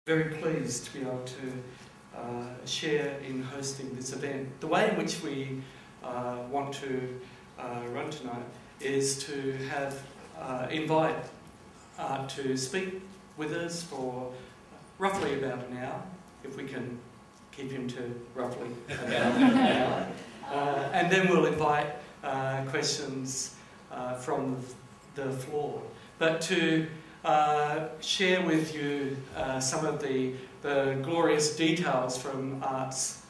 very pleased to be able to share in hosting this event. The way in which we want to run tonight is to have invite Art to speak with us for roughly about an hour, if we can keep him to roughly about an hour. And then we'll invite questions from the floor. But to share with you some of the glorious details from Art's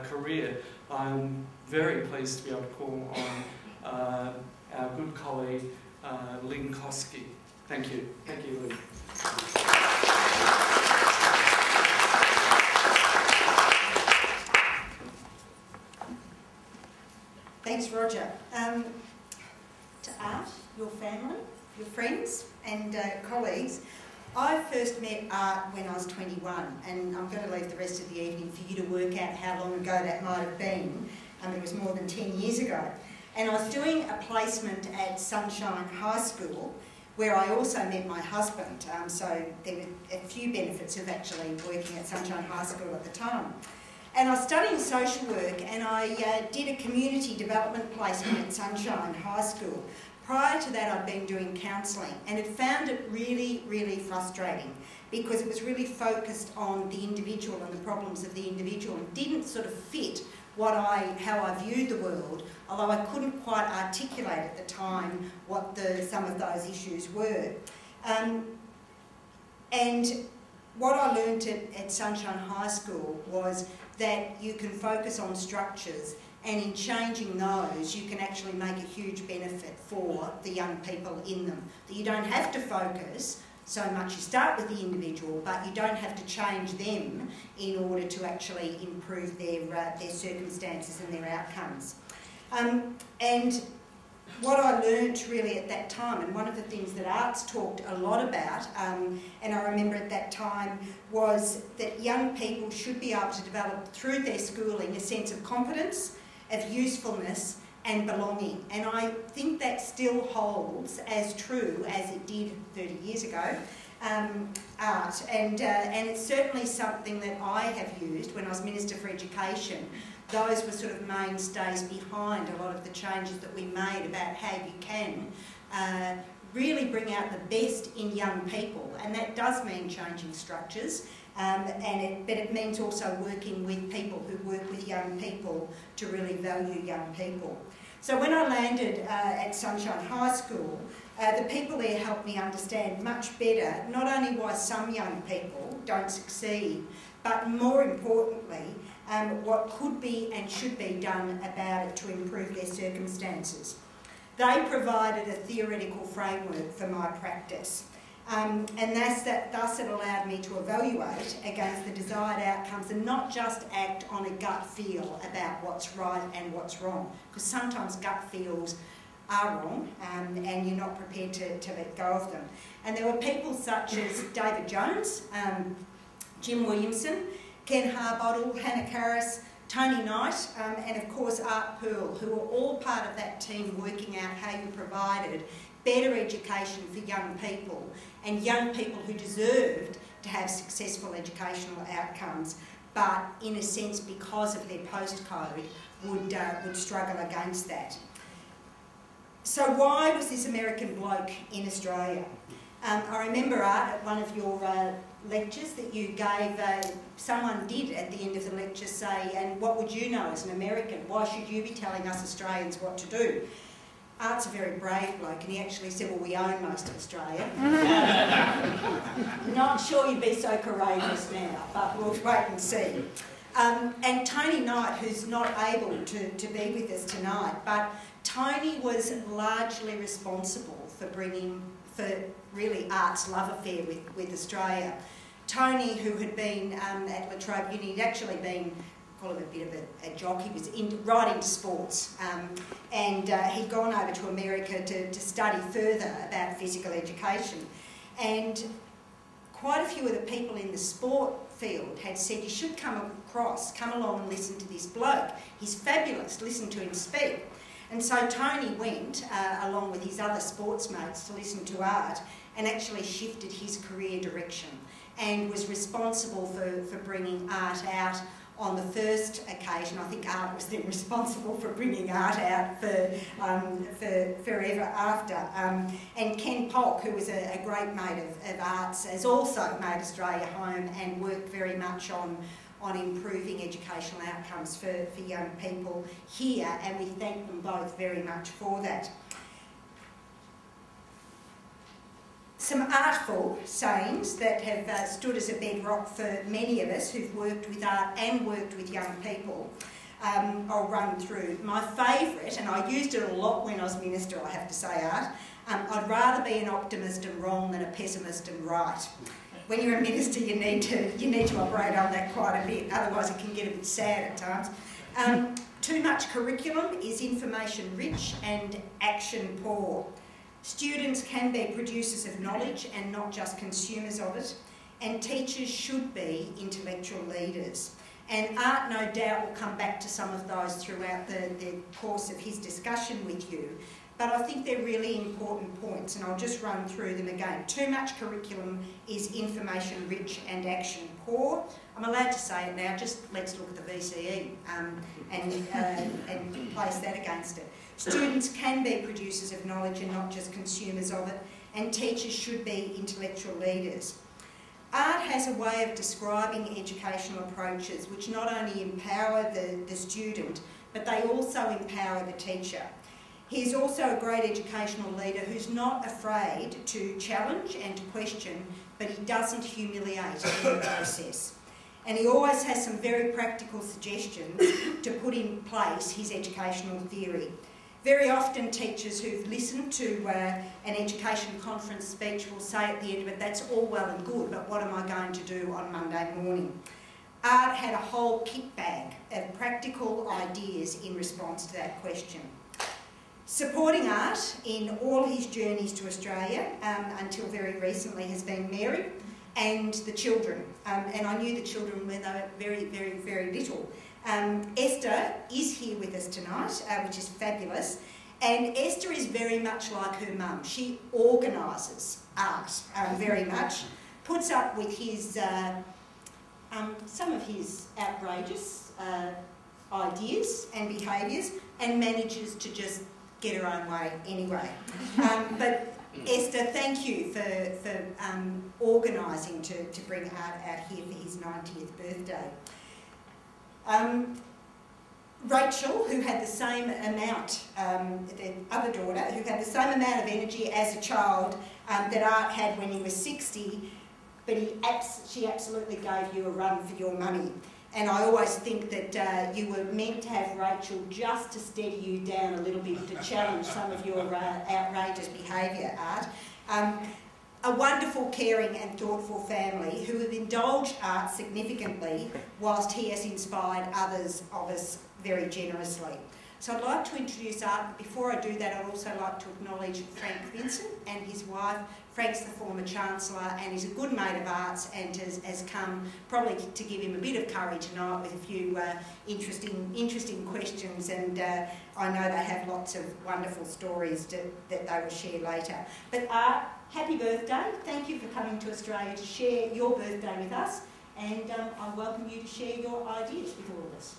career, I'm very pleased to be able to call on our good colleague, Lynne Kosky. Thank you. Thank you, Lynne. Thanks, Roger. To Art, your family, your friends and colleagues, I first met Art when I was 21, and I'm going to leave the rest of the evening for you to work out how long ago that might have been. It was more than 10 years ago. And I was doing a placement at Sunshine High School, where I also met my husband. So there were a few benefits of actually working at Sunshine High School at the time. And I was studying social work, and I did a community development placement at Sunshine High School. Prior to that, I'd been doing counselling, and had found it really, really frustrating because it was really focused on the individual and the problems of the individual and didn't sort of fit how I viewed the world, although I couldn't quite articulate at the time what some of those issues were. And what I learned at Sunshine High School was that you can focus on structures, and in changing those you can actually make a huge benefit for the young people in them. That you don't have to focus so much. You start with the individual, but you don't have to change them in order to actually improve their circumstances and their outcomes. And what I learnt really at that time, and one of the things that Art's talked a lot about, and I remember at that time, was that young people should be able to develop through their schooling a sense of competence, of usefulness and belonging. And I think that still holds as true as it did 30 years ago, Art. And it's certainly something that I have used when I was Minister for Education. Those were sort of mainstays behind a lot of the changes that we made about how you can really bring out the best in young people. And that does mean changing structures, but it means also working with people who work with young people to really value young people. So when I landed at Sunshine High School, the people there helped me understand much better not only why some young people don't succeed, but more importantly, what could be and should be done about it to improve their circumstances. They provided a theoretical framework for my practice, and thus it allowed me to evaluate against the desired outcomes and not just act on a gut feel about what's right and what's wrong, because sometimes gut feels are wrong and you're not prepared to let go of them. And there were people such as David Jones, Jim Williamson, Ken Harbottle, Hannah Karras, Tony Knight, and of course Art Pearl, who were all part of that team working out how you provided better education for young people, and young people who deserved to have successful educational outcomes, but in a sense because of their postcode would struggle against that. So why was this American bloke in Australia? I remember, Art, at one of your lectures that you gave, someone did at the end of the lecture say, and what would you know as an American? Why should you be telling us Australians what to do? Art's a very brave bloke, and he actually said, well, we own most of Australia. Not sure you'd be so courageous now, but we'll wait and see. And Tony Knight, who's not able to be with us tonight, but Tony was largely responsible for really Art's love affair with Australia. Tony, who had been at La Trobe Uni, he'd actually been, call him a bit of a jock, he was right into sports, and he'd gone over to America to study further about physical education. And quite a few of the people in the sport field had said, you should come along and listen to this bloke. He's fabulous, listen to him speak. And so Tony went, along with his other sports mates, to listen to Art and actually shifted his career direction. and was responsible for bringing art out on the first occasion. I think art was then responsible for bringing art out for forever after. And Ken Polk, who was a great mate of arts, has also made Australia home and worked very much on improving educational outcomes for young people here, and we thank them both very much for that. Some artful sayings that have stood as a bedrock for many of us who've worked with art and worked with young people. I'll run through. My favourite, and I used it a lot when I was minister, I have to say, Art, I'd rather be an optimist and wrong than a pessimist and right. When you're a minister, you need to operate on that quite a bit, otherwise it can get a bit sad at times. Too much curriculum is information rich and action poor. Students can be producers of knowledge and not just consumers of it, and teachers should be intellectual leaders. And Art, no doubt, will come back to some of those throughout the course of his discussion with you, but I think they're really important points, and I'll just run through them again. Too much curriculum is information rich and action poor. I'm allowed to say it now, just let's look at the VCE and place that against it. Students can be producers of knowledge and not just consumers of it, and teachers should be intellectual leaders. Art has a way of describing educational approaches which not only empower the student, but they also empower the teacher. He's also a great educational leader who's not afraid to challenge and to question, but he doesn't humiliate in the process. And he always has some very practical suggestions to put in place his educational theory. Very often teachers who've listened to an education conference speech will say at the end of it, that's all well and good, but what am I going to do on Monday morning? Art had a whole kit bag of practical ideas in response to that question. Supporting Art in all his journeys to Australia, until very recently, has been Mary and the children. And I knew the children when they were very, very, very little. Esther is here with us tonight, which is fabulous. And Esther is very much like her mum. She organises Art very much, puts up with his some of his outrageous ideas and behaviours, and manages to just get her own way anyway. But Esther, thank you for organising to bring Art out here for his 90th birthday. Rachel, who had the same amount, the other daughter, who had the same amount of energy as a child that Art had when he was 60, but she absolutely gave you a run for your money. And I always think that you were meant to have Rachel just to steady you down a little bit, to challenge some of your outrageous behaviour, Art. A wonderful, caring and thoughtful family who have indulged Art significantly whilst he has inspired others of us very generously. So I'd like to introduce Art, but before I do that I'd also like to acknowledge Frank Vincent and his wife. Frank's the former Chancellor and is a good mate of Art's, and has come probably to give him a bit of courage tonight with a few interesting questions, and I know they have lots of wonderful stories that they will share later. But Art, happy birthday. Thank you for coming to Australia to share your birthday with us, and I welcome you to share your ideas with all of us.